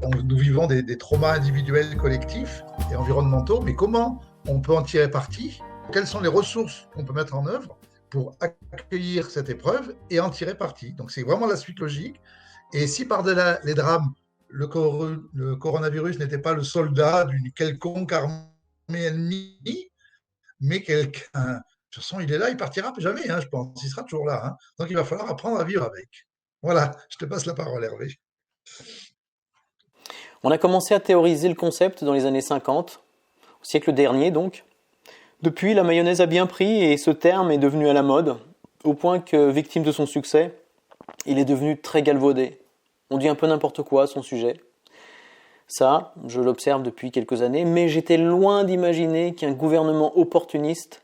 nous vivons des traumas individuels, collectifs et environnementaux, mais comment on peut en tirer parti? Quelles sont les ressources qu'on peut mettre en œuvre pour accueillir cette épreuve et en tirer parti? Donc c'est vraiment la suite logique. Et si par-delà les drames, le coronavirus n'était pas le soldat d'une quelconque armée ennemie, mais quelqu'un, de toute façon, il est là, il partira jamais, je pense, il sera toujours là. Donc il va falloir apprendre à vivre avec. Voilà, je te passe la parole, Hervé. On a commencé à théoriser le concept dans les années 50, au siècle dernier donc. Depuis, la mayonnaise a bien pris et ce terme est devenu à la mode, au point que, victime de son succès, il est devenu très galvaudé. On dit un peu n'importe quoi à son sujet. Ça, je l'observe depuis quelques années, mais j'étais loin d'imaginer qu'un gouvernement opportuniste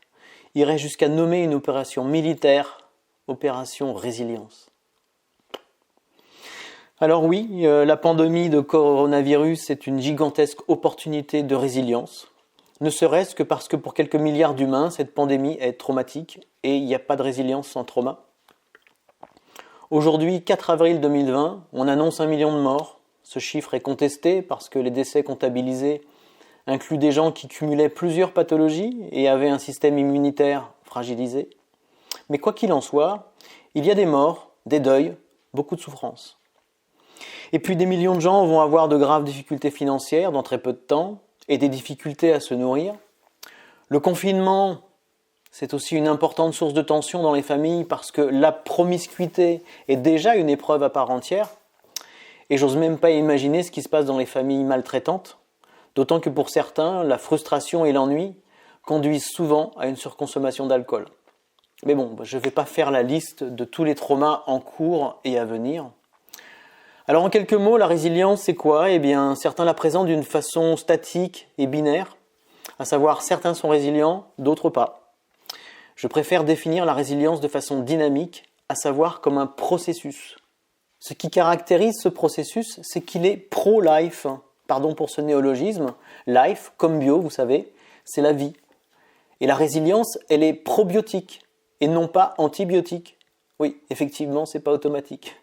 irait jusqu'à nommer une opération militaire Opération Résilience. Alors oui, la pandémie de coronavirus est une gigantesque opportunité de résilience, ne serait-ce que parce que pour quelques milliards d'humains, cette pandémie est traumatique et il n'y a pas de résilience sans trauma. Aujourd'hui, 4 avril 2020, on annonce 1 million de morts. Ce chiffre est contesté parce que les décès comptabilisés incluent des gens qui cumulaient plusieurs pathologies et avaient un système immunitaire fragilisé. Mais quoi qu'il en soit, il y a des morts, des deuils, beaucoup de souffrances. Et puis des millions de gens vont avoir de graves difficultés financières dans très peu de temps et des difficultés à se nourrir. Le confinement, c'est aussi une importante source de tension dans les familles parce que la promiscuité est déjà une épreuve à part entière. Et j'ose même pas imaginer ce qui se passe dans les familles maltraitantes, d'autant que pour certains, la frustration et l'ennui conduisent souvent à une surconsommation d'alcool. Mais bon, je ne vais pas faire la liste de tous les traumas en cours et à venir. Alors en quelques mots, la résilience c'est quoi ? Eh bien, certains la présentent d'une façon statique et binaire, à savoir certains sont résilients, d'autres pas. Je préfère définir la résilience de façon dynamique, à savoir comme un processus. Ce qui caractérise ce processus, c'est qu'il est pro-life. Pardon pour ce néologisme. Life, comme bio, vous savez, c'est la vie. Et la résilience, elle est probiotique et non pas antibiotique. Oui, effectivement, c'est pas automatique.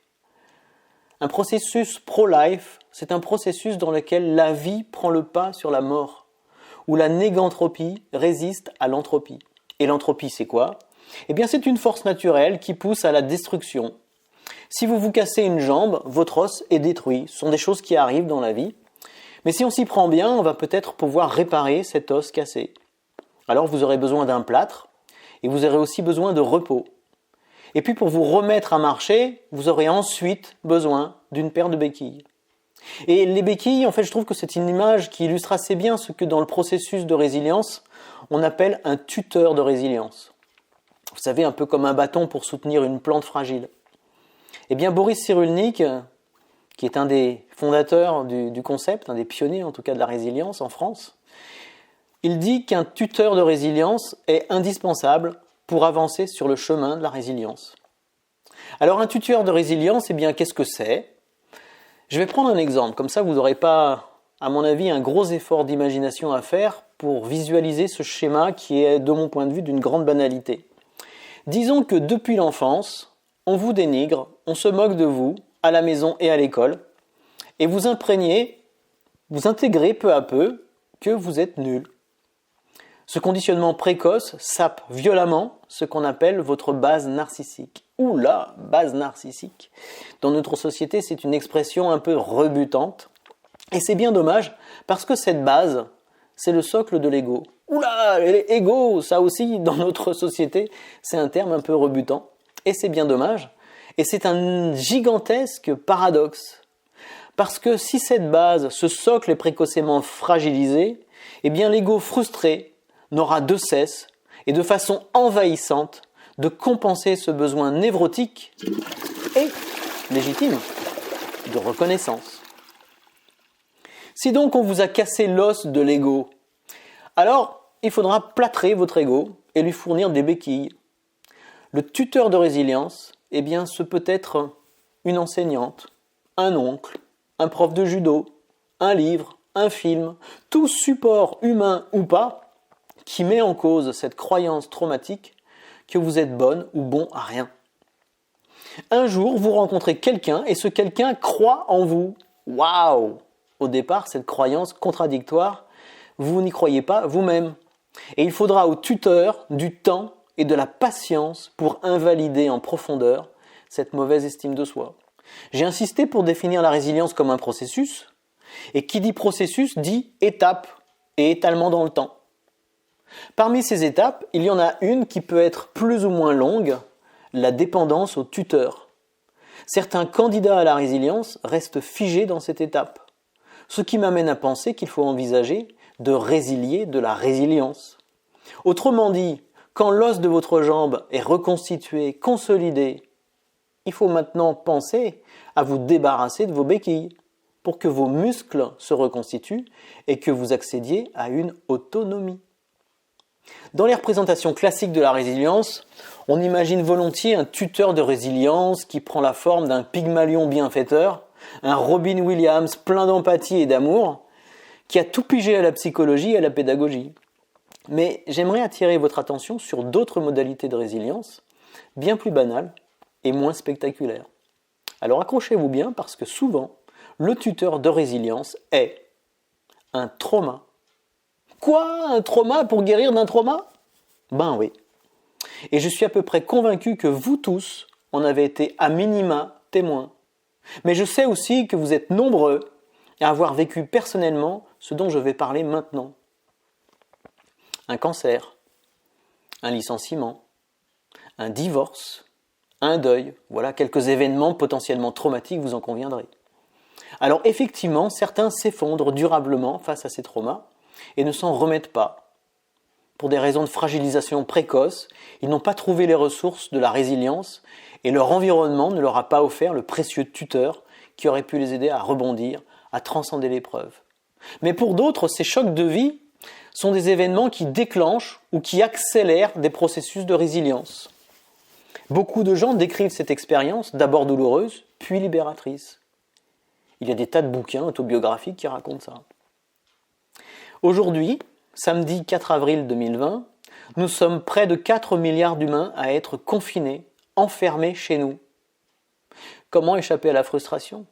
Un processus pro-life, c'est un processus dans lequel la vie prend le pas sur la mort, où la négantropie résiste à l'entropie. Et l'entropie, c'est quoi ? Eh bien, c'est une force naturelle qui pousse à la destruction. Si vous vous cassez une jambe, votre os est détruit. Ce sont des choses qui arrivent dans la vie. Mais si on s'y prend bien, on va peut-être pouvoir réparer cet os cassé. Alors vous aurez besoin d'un plâtre et vous aurez aussi besoin de repos. Et puis pour vous remettre à marcher, vous aurez ensuite besoin d'une paire de béquilles. Et les béquilles, en fait, je trouve que c'est une image qui illustre assez bien ce que dans le processus de résilience, on appelle un tuteur de résilience. Vous savez, un peu comme un bâton pour soutenir une plante fragile. Eh bien, Boris Cyrulnik, qui est un des fondateurs du concept, un des pionniers en tout cas de la résilience en France, il dit qu'un tuteur de résilience est indispensable pour avancer sur le chemin de la résilience. Alors un tuteur de résilience, eh bien qu'est-ce que c'est ? Je vais prendre un exemple, comme ça vous n'aurez pas, à mon avis, un gros effort d'imagination à faire pour visualiser ce schéma qui est, de mon point de vue, d'une grande banalité. Disons que depuis l'enfance, on vous dénigre, on se moque de vous, à la maison et à l'école, et vous intégrez peu à peu que vous êtes nul. Ce conditionnement précoce sape violemment ce qu'on appelle votre base narcissique. Oula, base narcissique. Dans notre société, c'est une expression un peu rebutante. Et c'est bien dommage, parce que cette base, c'est le socle de l'ego. Oula, l'ego, ça aussi, dans notre société, c'est un terme un peu rebutant. Et c'est bien dommage. Et c'est un gigantesque paradoxe. Parce que si cette base, ce socle est précocement fragilisé, eh bien l'ego frustré n'aura de cesse, et de façon envahissante, de compenser ce besoin névrotique et légitime de reconnaissance. Si donc on vous a cassé l'os de l'ego, alors il faudra plâtrer votre ego et lui fournir des béquilles. Le tuteur de résilience, eh bien, ce peut être une enseignante, un oncle, un prof de judo, un livre, un film, tout support humain ou pas, qui met en cause cette croyance traumatique que vous êtes bonne ou bon à rien. Un jour, vous rencontrez quelqu'un et ce quelqu'un croit en vous. Waouh! au départ, cette croyance contradictoire, vous n'y croyez pas vous-même. Et il faudra au tuteur du temps et de la patience pour invalider en profondeur cette mauvaise estime de soi. J'ai insisté pour définir la résilience comme un processus, et qui dit processus dit étape et étalement dans le temps. Parmi ces étapes, il y en a une qui peut être plus ou moins longue, la dépendance au tuteur. Certains candidats à la résilience restent figés dans cette étape, ce qui m'amène à penser qu'il faut envisager de résilier de la résilience. Autrement dit, quand l'os de votre jambe est reconstitué, consolidé, il faut maintenant penser à vous débarrasser de vos béquilles pour que vos muscles se reconstituent et que vous accédiez à une autonomie. Dans les représentations classiques de la résilience, on imagine volontiers un tuteur de résilience qui prend la forme d'un Pygmalion bienfaiteur, un Robin Williams plein d'empathie et d'amour, qui a tout pigé à la psychologie et à la pédagogie. Mais j'aimerais attirer votre attention sur d'autres modalités de résilience, bien plus banales et moins spectaculaires. Alors accrochez-vous bien parce que souvent, le tuteur de résilience est un trauma. Quoi? Un trauma pour guérir d'un trauma? Ben oui. Et je suis à peu près convaincu que vous tous en avez été à minima témoins. Mais je sais aussi que vous êtes nombreux à avoir vécu personnellement ce dont je vais parler maintenant. Un cancer, un licenciement, un divorce, un deuil, voilà quelques événements potentiellement traumatiques, vous en conviendrez. Alors effectivement, certains s'effondrent durablement face à ces traumas et ne s'en remettent pas. Pour des raisons de fragilisation précoce, ils n'ont pas trouvé les ressources de la résilience et leur environnement ne leur a pas offert le précieux tuteur qui aurait pu les aider à rebondir, à transcender l'épreuve. Mais pour d'autres, ces chocs de vie sont des événements qui déclenchent ou qui accélèrent des processus de résilience. Beaucoup de gens décrivent cette expérience d'abord douloureuse, puis libératrice. Il y a des tas de bouquins autobiographiques qui racontent ça. Aujourd'hui, samedi 4 avril 2020, nous sommes près de 4 milliards d'humains à être confinés, enfermés chez nous. Comment échapper à la frustration?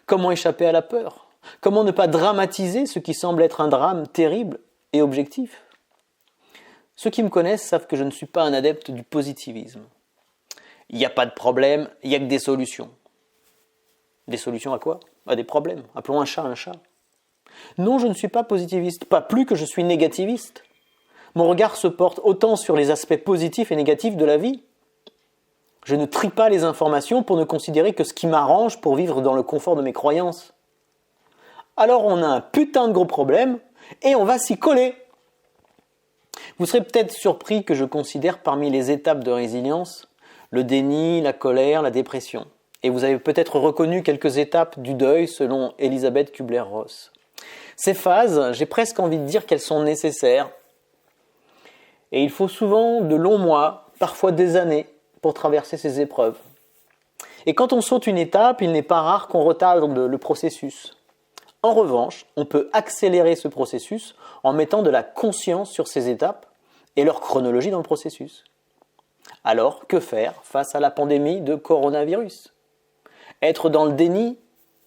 Comment échapper à la peur? Comment ne pas dramatiser ce qui semble être un drame terrible et objectif? Ceux qui me connaissent savent que je ne suis pas un adepte du positivisme. Il n'y a pas de problème, il n'y a que des solutions. Des solutions à quoi? À des problèmes. Appelons un chat un chat. Non, je ne suis pas positiviste, pas plus que je suis négativiste. Mon regard se porte autant sur les aspects positifs et négatifs de la vie. Je ne trie pas les informations pour ne considérer que ce qui m'arrange pour vivre dans le confort de mes croyances. Alors on a un putain de gros problème et on va s'y coller. Vous serez peut-être surpris que je considère parmi les étapes de résilience le déni, la colère, la dépression. Et vous avez peut-être reconnu quelques étapes du deuil selon Elisabeth Kubler-Ross. Ces phases, j'ai presque envie de dire qu'elles sont nécessaires. Et il faut souvent de longs mois, parfois des années, pour traverser ces épreuves. Et quand on saute une étape, il n'est pas rare qu'on retarde le processus. En revanche, on peut accélérer ce processus en mettant de la conscience sur ces étapes et leur chronologie dans le processus. Alors, que faire face à la pandémie de coronavirus? Être dans le déni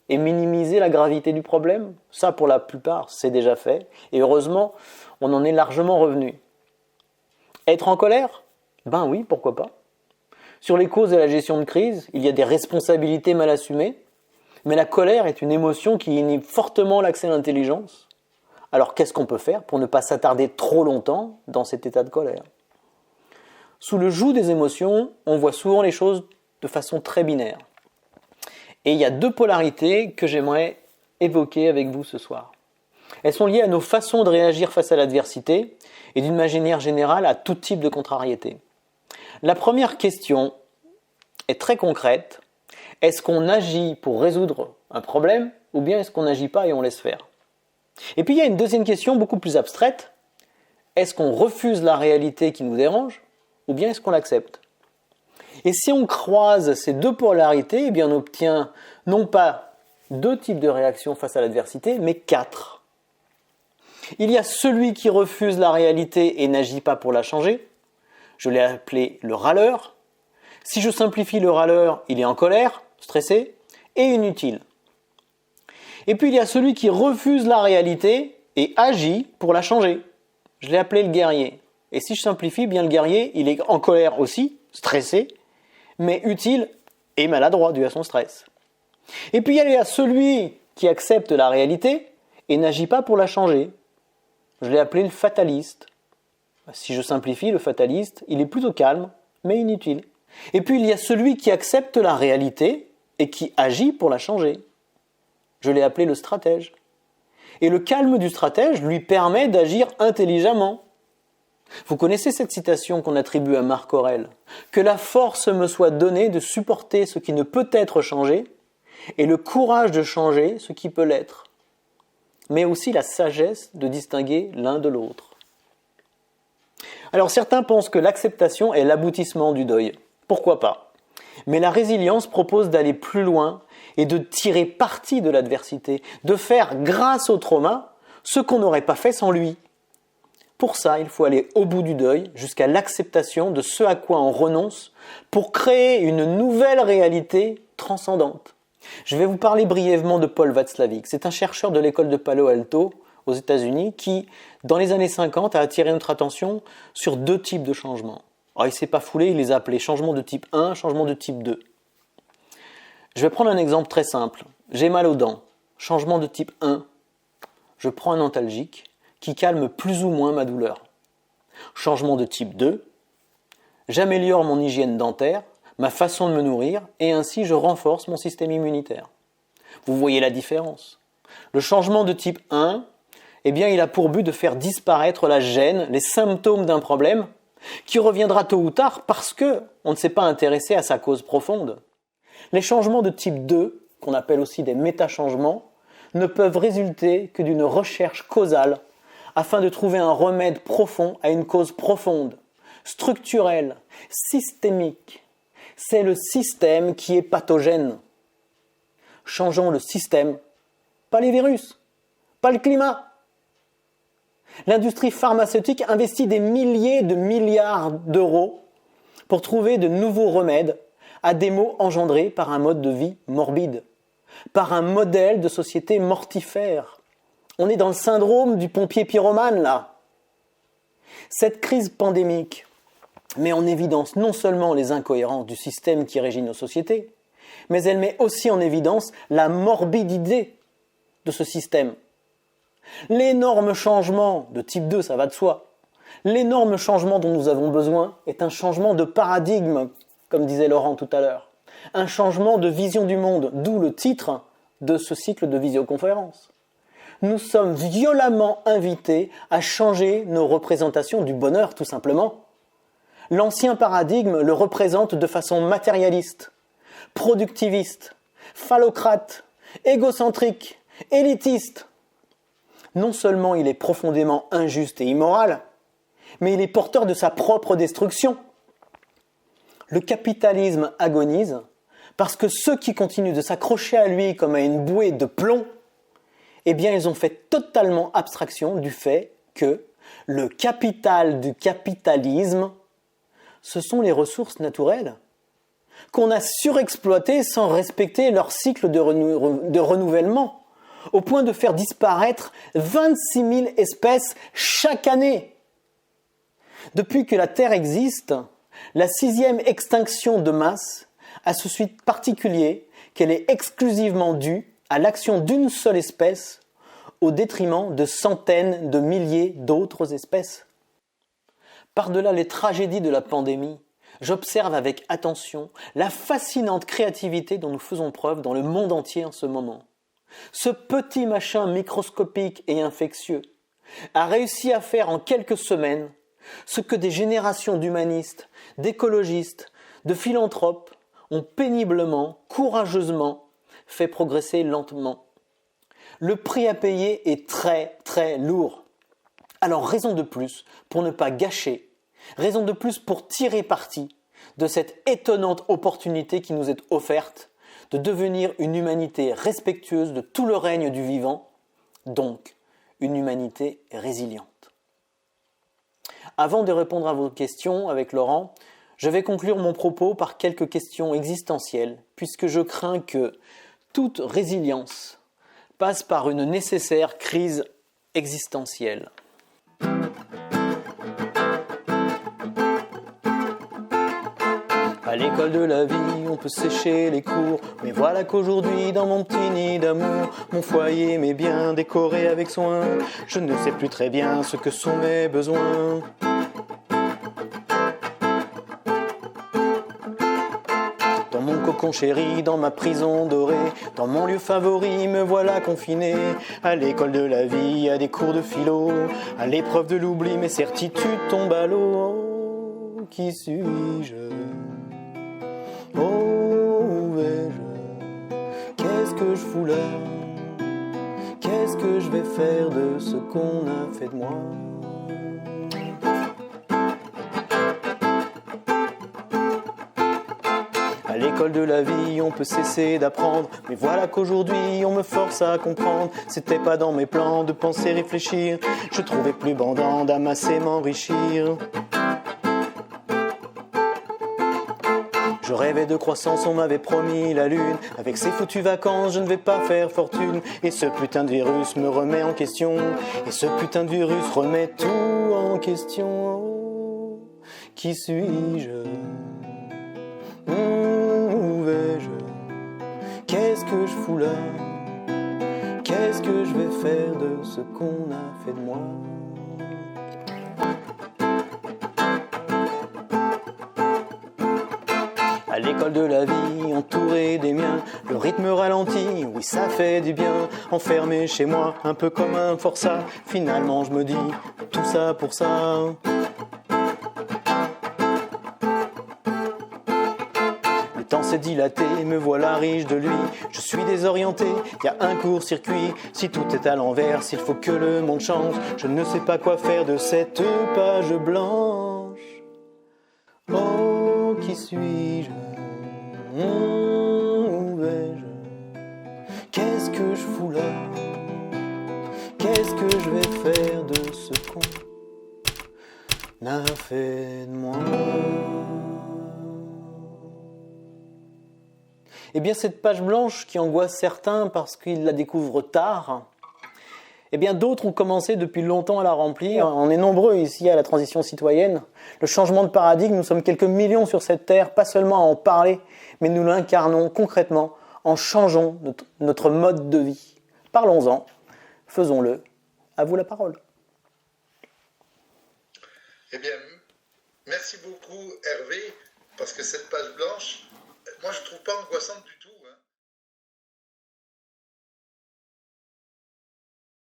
et minimiser la gravité du problème? Ça, pour la plupart, c'est déjà fait. Et heureusement, on en est largement revenu. Être en colère? Ben oui, pourquoi pas. Sur les causes de la gestion de crise, il y a des responsabilités mal assumées, mais la colère est une émotion qui inhibe fortement l'accès à l'intelligence. Alors qu'est-ce qu'on peut faire pour ne pas s'attarder trop longtemps dans cet état de colère? Sous le joug des émotions, on voit souvent les choses de façon très binaire. Et il y a deux polarités que j'aimerais évoquer avec vous ce soir. Elles sont liées à nos façons de réagir face à l'adversité et d'une manière générale à tout type de contrariété. La première question est très concrète. Est-ce qu'on agit pour résoudre un problème ou bien est-ce qu'on n'agit pas et on laisse faire? Et puis il y a une deuxième question beaucoup plus abstraite. Est-ce qu'on refuse la réalité qui nous dérange ou bien est-ce qu'on l'accepte? Et si on croise ces deux polarités, eh bien on obtient non pas deux types de réactions face à l'adversité, mais quatre. Il y a celui qui refuse la réalité et n'agit pas pour la changer. Je l'ai appelé le râleur. Si je simplifie le râleur, il est en colère, stressé et inutile. Et puis il y a celui qui refuse la réalité et agit pour la changer. Je l'ai appelé le guerrier. Et si je simplifie, bien le guerrier, il est en colère aussi, stressé, mais utile et maladroit dû à son stress. Et puis il y a celui qui accepte la réalité et n'agit pas pour la changer. Je l'ai appelé le fataliste. Si je simplifie, le fataliste, il est plutôt calme, mais inutile. Et puis il y a celui qui accepte la réalité et qui agit pour la changer. Je l'ai appelé le stratège. Et le calme du stratège lui permet d'agir intelligemment. Vous connaissez cette citation qu'on attribue à Marc Aurèle ? « Que la force me soit donnée de supporter ce qui ne peut être changé et le courage de changer ce qui peut l'être. » Mais aussi la sagesse de distinguer l'un de l'autre. Alors certains pensent que l'acceptation est l'aboutissement du deuil. Pourquoi pas ? Mais la résilience propose d'aller plus loin et de tirer parti de l'adversité, de faire grâce au trauma ce qu'on n'aurait pas fait sans lui. Pour ça, il faut aller au bout du deuil, jusqu'à l'acceptation de ce à quoi on renonce pour créer une nouvelle réalité transcendante. Je vais vous parler brièvement de Paul Václavic. C'est un chercheur de l'école de Palo Alto aux États-Unis qui, dans les années 50, a attiré notre attention sur deux types de changements. Alors, il ne s'est pas foulé, il les a appelés changement de type 1, changement de type 2. Je vais prendre un exemple très simple. J'ai mal aux dents. Changement de type 1. Je prends un antalgique qui calme plus ou moins ma douleur. Changement de type 2. J'améliore mon hygiène dentaire, ma façon de me nourrir, et ainsi je renforce mon système immunitaire. Vous voyez la différence. Le changement de type 1, eh bien, il a pour but de faire disparaître la gêne, les symptômes d'un problème, qui reviendra tôt ou tard parce qu'on ne s'est pas intéressé à sa cause profonde. Les changements de type 2, qu'on appelle aussi des métachangements, ne peuvent résulter que d'une recherche causale afin de trouver un remède profond à une cause profonde, structurelle, systémique. C'est le système qui est pathogène. Changeons le système, pas les virus, pas le climat. L'industrie pharmaceutique investit des milliers de milliards d'euros pour trouver de nouveaux remèdes à des maux engendrés par un mode de vie morbide, par un modèle de société mortifère. On est dans le syndrome du pompier pyromane, là. Cette crise pandémique met en évidence non seulement les incohérences du système qui régit nos sociétés, mais elle met aussi en évidence la morbidité de ce système. L'énorme changement de type 2, ça va de soi. L'énorme changement dont nous avons besoin est un changement de paradigme, comme disait Laurent tout à l'heure. Un changement de vision du monde, d'où le titre de ce cycle de visioconférence. Nous sommes violemment invités à changer nos représentations du bonheur, tout simplement. L'ancien paradigme le représente de façon matérialiste, productiviste, phallocrate, égocentrique, élitiste. Non seulement il est profondément injuste et immoral, mais il est porteur de sa propre destruction. Le capitalisme agonise parce que ceux qui continuent de s'accrocher à lui comme à une bouée de plomb, eh bien ils ont fait totalement abstraction du fait que le capital du capitalisme, ce sont les ressources naturelles qu'on a surexploitées sans respecter leur cycle de renouvellement, au point de faire disparaître 26 000 espèces chaque année. Depuis que la Terre existe, la 6e extinction de masse a ce suite particulier qu'elle est exclusivement due à l'action d'une seule espèce au détriment de centaines de milliers d'autres espèces. Par-delà les tragédies de la pandémie, j'observe avec attention la fascinante créativité dont nous faisons preuve dans le monde entier en ce moment. Ce petit machin microscopique et infectieux a réussi à faire en quelques semaines ce que des générations d'humanistes, d'écologistes, de philanthropes ont péniblement, courageusement fait progresser lentement. Le prix à payer est très très lourd. Alors raison de plus pour ne pas gâcher, raison de plus pour tirer parti de cette étonnante opportunité qui nous est offerte de devenir une humanité respectueuse de tout le règne du vivant, donc une humanité résiliente. Avant de répondre à vos questions avec Laurent, je vais conclure mon propos par quelques questions existentielles, puisque je crains que toute résilience passe par une nécessaire crise existentielle. À l'école de la vie, on peut sécher les cours, mais voilà qu'aujourd'hui, dans mon petit nid d'amour, mon foyer m'est bien décoré avec soin. Je ne sais plus très bien ce que sont mes besoins. Dans mon cocon chéri, dans ma prison dorée, dans mon lieu favori, me voilà confiné. À l'école de la vie, à des cours de philo, à l'épreuve de l'oubli, mes certitudes tombent à l'eau. Oh, qui suis-je ? Oh, où vais-je ? Qu'est-ce que je fous là ? Qu'est-ce que je vais faire de ce qu'on a fait de moi ? À l'école de la vie, on peut cesser d'apprendre, mais voilà qu'aujourd'hui, on me force à comprendre. C'était pas dans mes plans de penser, réfléchir. Je trouvais plus bandant d'amasser, m'enrichir. Je rêvais de croissance, on m'avait promis la lune. Avec ces foutues vacances, je ne vais pas faire fortune. Et ce putain de virus me remet en question. Et ce putain de virus remet tout en question. Oh, qui suis-je ? Où vais-je ? Qu'est-ce que je fous là ? Qu'est-ce que je vais faire de ce qu'on a fait de moi ? À l'école de la vie, entouré des miens, le rythme ralentit, oui ça fait du bien. Enfermé chez moi, un peu comme un forçat, finalement je me dis, tout ça pour ça. Le temps s'est dilaté, me voilà riche de lui. Je suis désorienté, y a un court-circuit. Si tout est à l'envers, s'il faut que le monde change, je ne sais pas quoi faire de cette page blanche. Oh, qui suis-je ? Où vais-je ? Qu'est-ce que je fous là ? Qu'est-ce que je vais faire de ce qu'on a fait de moi ? Eh bien, cette page blanche qui angoisse certains parce qu'ils la découvrent tard, eh bien, d'autres ont commencé depuis longtemps à la remplir. On est nombreux ici à la transition citoyenne. Le changement de paradigme, nous sommes quelques millions sur cette terre, pas seulement à en parler, mais nous l'incarnons concrètement en changeant notre mode de vie. Parlons-en, faisons-le. À vous la parole. Eh bien, merci beaucoup Hervé, parce que cette page blanche, moi je ne trouve pas angoissante du tout.